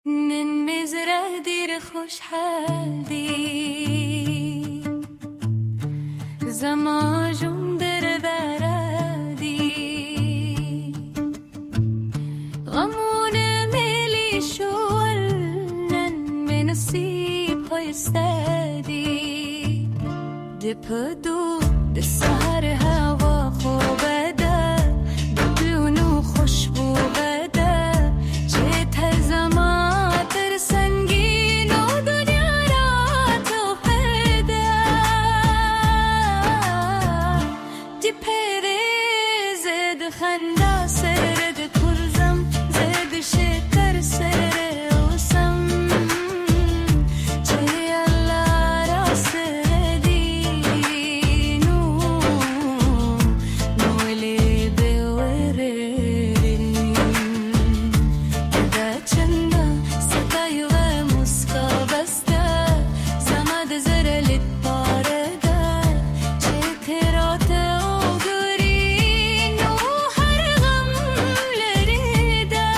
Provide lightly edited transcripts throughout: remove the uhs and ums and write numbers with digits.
من مزرعة دير خوشحال دی زماجم در برادی غمون ملی شولن من نصیب های استادی دپدو دسهر هوا خوبه ده دبیونو خوشبو بده چه زمان در سنگین و دنیا را تو پده دی پده زد خنده سرد پرزم زد شکر سر اوسم چه الله را سردی نولی بوررین ادا چنده ستای و مسکا بسته زمد زرلت پارده چه ترات او گرین و هر غم لریده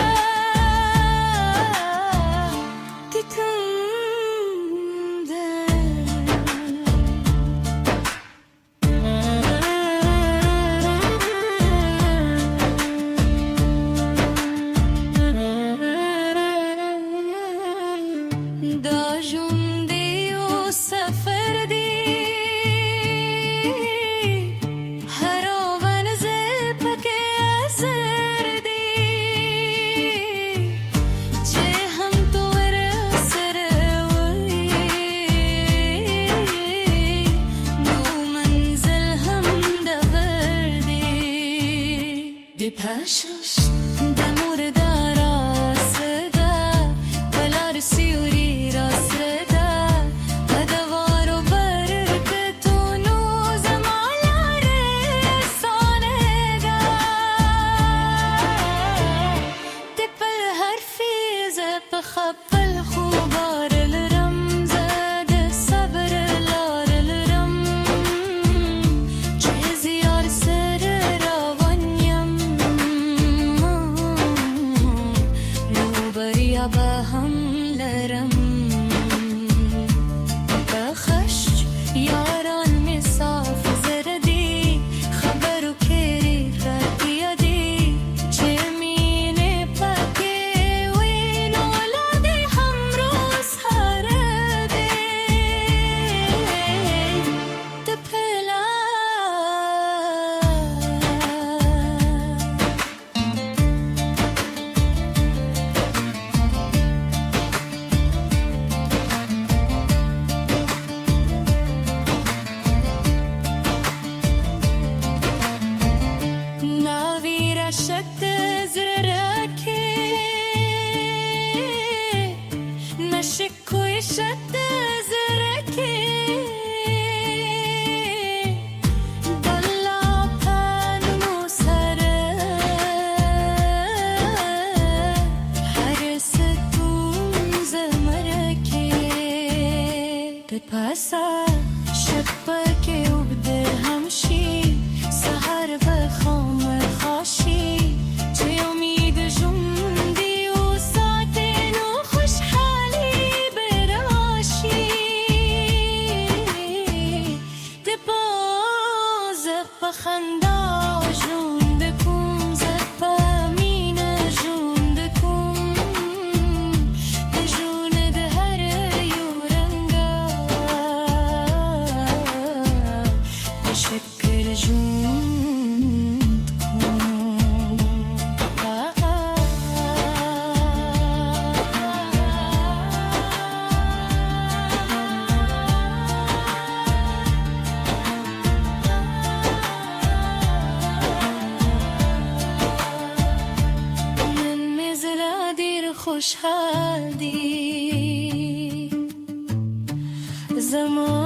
دا جندی و سفر دی هر آون زپک اثر دی چه هم تو سر وی نو منزل هم دور دی پشش دمور دراس ده بلار سیوری راس ده هدوارو برکتونو زمالار سانه ده دپل حرفی زپ خپل خوبار الرمز ده صبر لار الرم چه زیار سر روانیم روبریا به هم لرم بخش یاران مساف زردی خبر و کری ردیه دی چه مینه پاکی وین ولادی هم روز هرده دپلا ناویرا شت زرکی نشکوی شت زرکی دلا پنو سره حرستون زمرکی دپاسا شبکی و بده همشی سهر بخوام خاشی چه امید جندی و ساعتین و خوشحالی براشی دباز بخنده جون دکم زد بامین جون دکم جون ده هر یورنگا شکر جون من مزرعه دیر خوشحال دی زمان